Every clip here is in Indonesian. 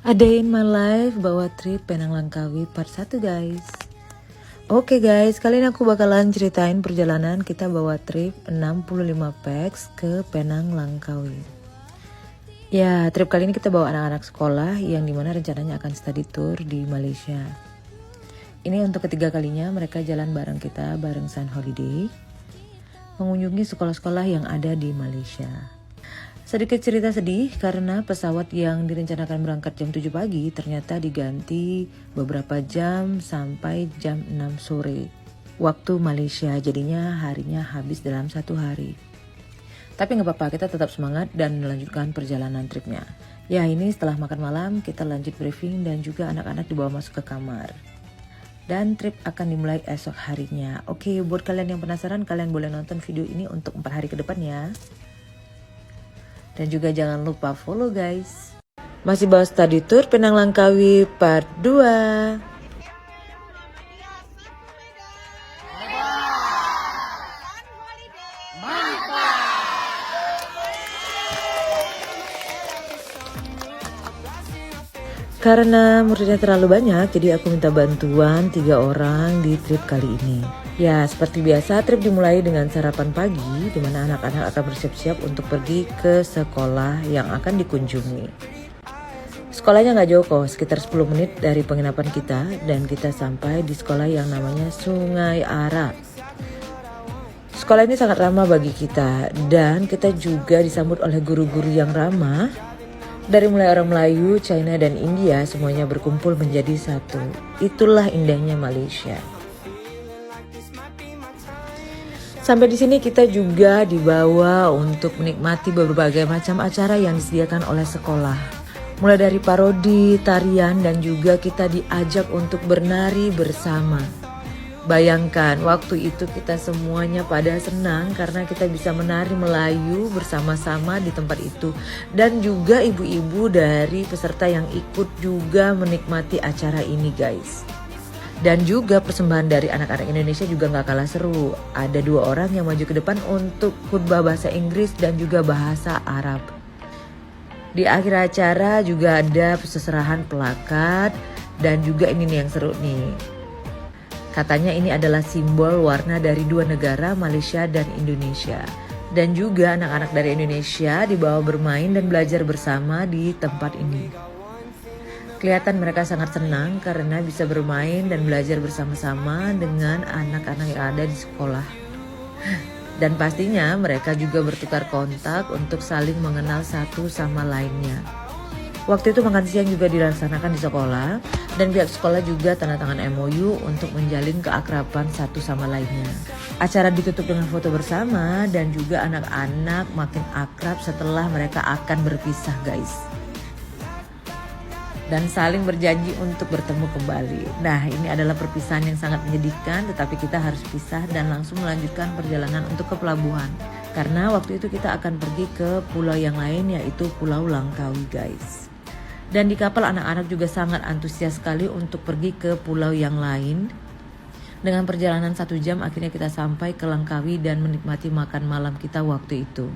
A Day in My Life bawa trip Penang Langkawi part 1 guys. Oke guys, kali ini aku bakalan ceritain perjalanan kita bawa trip 65 packs ke Penang Langkawi. Ya, trip kali ini kita bawa anak-anak sekolah yang dimana rencananya akan study tour di Malaysia. Ini untuk ketiga kalinya mereka jalan bareng kita, bareng Sun Holiday, mengunjungi sekolah-sekolah yang ada di Malaysia. Sedikit cerita sedih karena pesawat yang direncanakan berangkat jam 7 pagi ternyata diganti beberapa jam sampai jam 6 sore waktu Malaysia, jadinya harinya habis dalam 1 hari. Tapi nggak apa-apa, kita tetap semangat dan melanjutkan perjalanan tripnya. Ya, ini setelah makan malam kita lanjut briefing dan juga anak-anak dibawa masuk ke kamar. Dan trip akan dimulai esok harinya. Oke, buat kalian yang penasaran, kalian boleh nonton video ini untuk 4 hari ke depan ya. Dan juga jangan lupa follow guys. Masih bahas study tour Penang Langkawi part 2. Karena muridnya terlalu banyak, jadi aku minta bantuan 3 orang di trip kali ini. Ya, seperti biasa trip dimulai dengan sarapan pagi, di mana anak-anak akan bersiap-siap untuk pergi ke sekolah yang akan dikunjungi. Sekolahnya nggak jauh kok, sekitar 10 menit dari penginapan kita, dan kita sampai di sekolah yang namanya Sungai Ara. Sekolah ini sangat ramah bagi kita, dan kita juga disambut oleh guru-guru yang ramah. Dari mulai orang Melayu, China, dan India, semuanya berkumpul menjadi satu. Itulah indahnya Malaysia. Sampai di sini kita juga dibawa untuk menikmati berbagai macam acara yang disediakan oleh sekolah. Mulai dari parodi, tarian, dan juga kita diajak untuk bernari bersama. Bayangkan waktu itu kita semuanya pada senang karena kita bisa menari Melayu bersama-sama di tempat itu. Dan juga ibu-ibu dari peserta yang ikut juga menikmati acara ini guys. Dan juga persembahan dari anak-anak Indonesia juga gak kalah seru. Ada 2 orang yang maju ke depan untuk khutbah bahasa Inggris dan juga bahasa Arab. Di akhir acara juga ada seserahan plakat dan juga ini nih yang seru nih. Katanya ini adalah simbol warna dari 2 negara, Malaysia dan Indonesia. Dan juga anak-anak dari Indonesia dibawa bermain dan belajar bersama di tempat ini. Kelihatan mereka sangat senang karena bisa bermain dan belajar bersama-sama dengan anak-anak yang ada di sekolah. Dan pastinya mereka juga bertukar kontak untuk saling mengenal satu sama lainnya. Waktu itu makan siang juga dilaksanakan di sekolah dan pihak sekolah juga tanda tangan MOU untuk menjalin keakraban satu sama lainnya. Acara ditutup dengan foto bersama dan juga anak-anak makin akrab setelah mereka akan berpisah guys. Dan saling berjanji untuk bertemu kembali. Nah, ini adalah perpisahan yang sangat menyedihkan, tetapi kita harus pisah dan langsung melanjutkan perjalanan untuk ke pelabuhan. Karena waktu itu kita akan pergi ke pulau yang lain, yaitu Pulau Langkawi guys. Dan di kapal anak-anak juga sangat antusias sekali untuk pergi ke pulau yang lain. Dengan perjalanan 1 jam akhirnya kita sampai ke Langkawi dan menikmati makan malam kita waktu itu.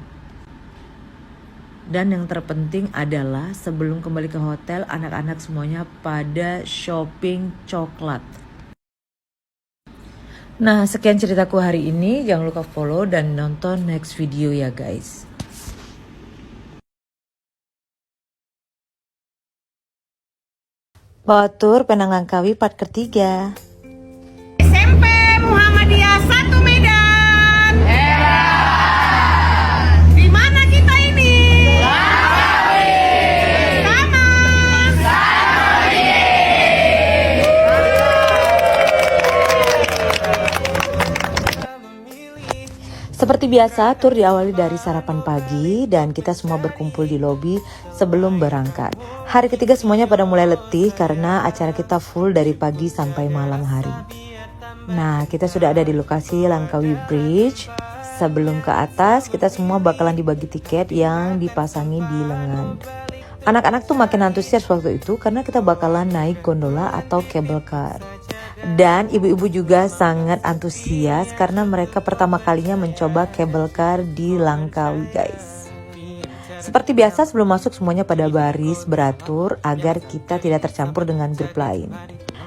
Dan yang terpenting adalah sebelum kembali ke hotel, anak-anak semuanya pada shopping coklat. Nah, sekian ceritaku hari ini. Jangan lupa follow dan nonton next video ya guys. Bawa tur Penang Langkawi part ketiga. SMP Muhammadiyah 1 Medan. Di mana kita ini? Langkawi. Sama. Seperti biasa, tur diawali dari sarapan pagi dan kita semua berkumpul di lobi sebelum berangkat. Hari ketiga semuanya pada mulai letih karena acara kita full dari pagi sampai malam hari. Nah, kita sudah ada di lokasi Langkawi Bridge. Sebelum ke atas, kita semua bakalan dibagi tiket yang dipasangi di lengan. Anak-anak tuh makin antusias waktu itu karena kita bakalan naik gondola atau cable car. Dan ibu-ibu juga sangat antusias karena mereka pertama kalinya mencoba cable car di Langkawi guys. Seperti biasa sebelum masuk semuanya pada baris beratur agar kita tidak tercampur dengan grup lain.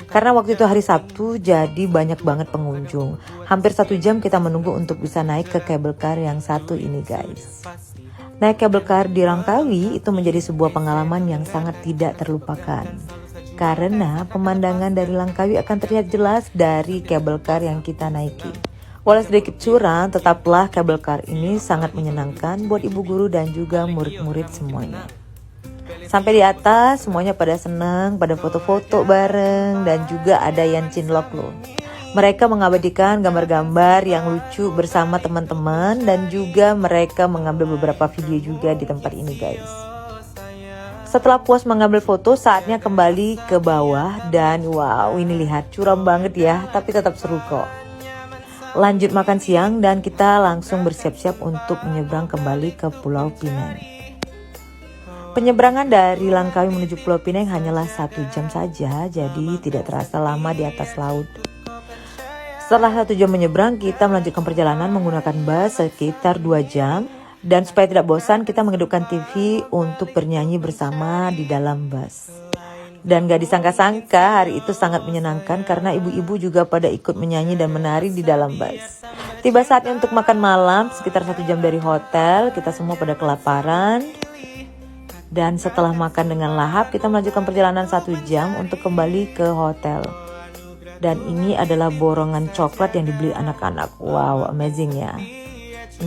Karena waktu itu hari Sabtu jadi banyak banget pengunjung. Hampir 1 jam kita menunggu untuk bisa naik ke cable car yang satu ini guys. Naik cable car di Langkawi itu menjadi sebuah pengalaman yang sangat tidak terlupakan. Karena pemandangan dari Langkawi akan terlihat jelas dari cable car yang kita naiki. Walau sedikit curang, tetaplah cable car ini sangat menyenangkan buat ibu guru dan juga murid-murid semuanya. Sampai di atas semuanya pada senang, pada foto-foto bareng dan juga ada yang cinlok loh. Mereka mengabadikan gambar-gambar yang lucu bersama teman-teman dan juga mereka mengambil beberapa video juga di tempat ini guys. Setelah puas mengambil foto, saatnya kembali ke bawah dan wow, ini lihat curam banget ya, tapi tetap seru kok. Lanjut makan siang dan kita langsung bersiap-siap untuk menyeberang kembali ke Pulau Pinang. Penyeberangan dari Langkawi menuju Pulau Pinang hanyalah 1 jam saja, jadi tidak terasa lama di atas laut. Setelah 1 jam menyeberang, kita melanjutkan perjalanan menggunakan bus sekitar 2 jam. Dan supaya tidak bosan, kita menghidupkan TV untuk bernyanyi bersama di dalam bus. Dan gak disangka-sangka hari itu sangat menyenangkan karena ibu-ibu juga pada ikut menyanyi dan menari di dalam bus. Tiba saatnya untuk makan malam sekitar 1 jam dari hotel, kita semua pada kelaparan. Dan setelah makan dengan lahap, kita melanjutkan perjalanan 1 jam untuk kembali ke hotel. Dan ini adalah borongan coklat yang dibeli anak-anak. Wow, amazing ya.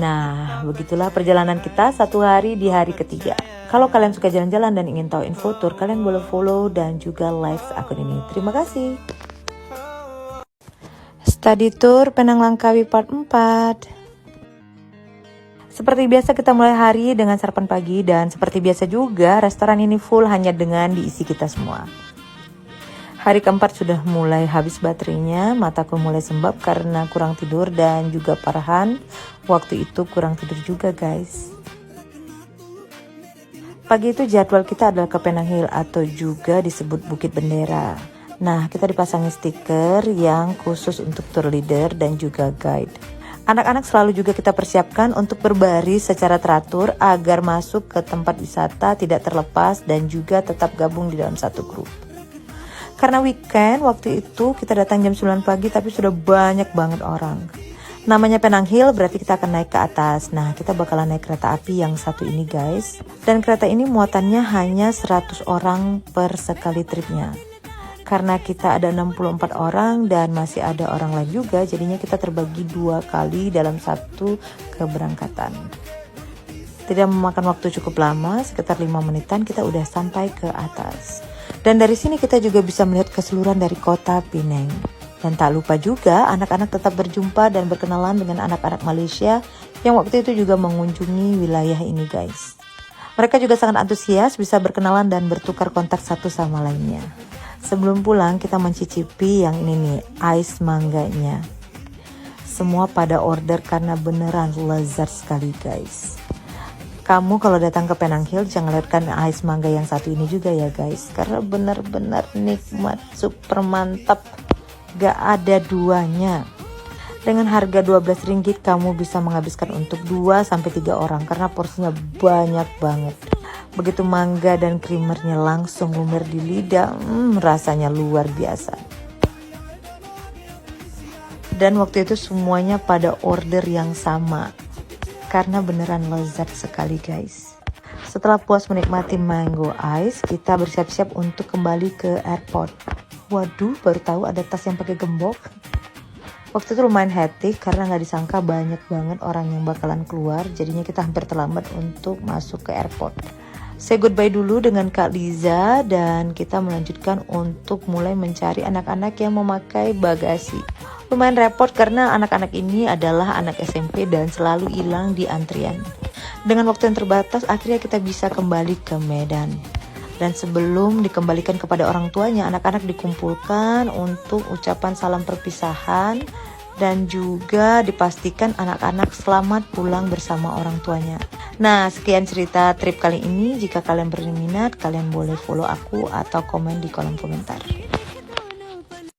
Nah, begitulah perjalanan kita 1 hari di hari ketiga. Kalau kalian suka jalan-jalan dan ingin tahu info tour, kalian boleh follow dan juga like akun ini. Terima kasih. Study Tour Penang Langkawi Part 4. Seperti biasa kita mulai hari dengan sarapan pagi dan seperti biasa juga restoran ini full hanya dengan diisi kita semua. Hari keempat sudah mulai habis baterainya, mataku mulai sembab karena kurang tidur dan juga parahan. Waktu itu kurang tidur juga guys. Pagi itu jadwal kita adalah ke Penang Hill atau juga disebut Bukit Bendera. Nah, kita dipasangi stiker yang khusus untuk tour leader dan juga guide. Anak-anak selalu juga kita persiapkan untuk berbaris secara teratur agar masuk ke tempat wisata tidak terlepas dan juga tetap gabung di dalam satu grup. Karena weekend waktu itu kita datang jam 9 pagi tapi sudah banyak banget orang. Namanya Penang Hill berarti kita akan naik ke atas. Nah, kita bakalan naik kereta api yang satu ini guys. Dan kereta ini muatannya hanya 100 orang per sekali tripnya. Karena kita ada 64 orang dan masih ada orang lain juga, jadinya kita terbagi 2 kali dalam satu keberangkatan. Tidak memakan waktu cukup lama, sekitar 5 menitan kita udah sampai ke atas. Dan dari sini kita juga bisa melihat keseluruhan dari kota Penang. Dan tak lupa juga anak-anak tetap berjumpa dan berkenalan dengan anak-anak Malaysia yang waktu itu juga mengunjungi wilayah ini guys. Mereka juga sangat antusias bisa berkenalan dan bertukar kontak satu sama lainnya. Sebelum pulang kita mencicipi yang ini nih, ais mangganya. Semua pada order karena beneran lezat sekali guys. Kamu kalau datang ke Penang Hill jangan lewatkan ais mangga yang satu ini juga ya guys. Karena benar-benar nikmat, super mantap. Gak ada duanya. Dengan harga Rp12 kamu bisa menghabiskan untuk 2-3 orang karena porsinya banyak banget. Begitu mangga dan krimernya langsung lumer di lidah, rasanya luar biasa. Dan waktu itu semuanya pada order yang sama. Karena beneran lezat sekali guys. Setelah puas menikmati mango ice, kita bersiap-siap untuk kembali ke airport. Waduh, baru tahu ada tas yang pakai gembok. Waktu itu lumayan hektik karena nggak disangka banyak banget orang yang bakalan keluar. Jadinya kita hampir terlambat untuk masuk ke airport. Say goodbye dulu dengan Kak Liza dan kita melanjutkan untuk mulai mencari anak-anak yang memakai bagasi. Lumayan repot karena anak-anak ini adalah anak SMP dan selalu hilang di antrian. Dengan waktu yang terbatas, akhirnya kita bisa kembali ke Medan. Dan sebelum dikembalikan kepada orang tuanya, anak-anak dikumpulkan untuk ucapan salam perpisahan dan juga dipastikan anak-anak selamat pulang bersama orang tuanya. Nah, sekian cerita trip kali ini. Jika kalian berminat, kalian boleh follow aku atau komen di kolom komentar.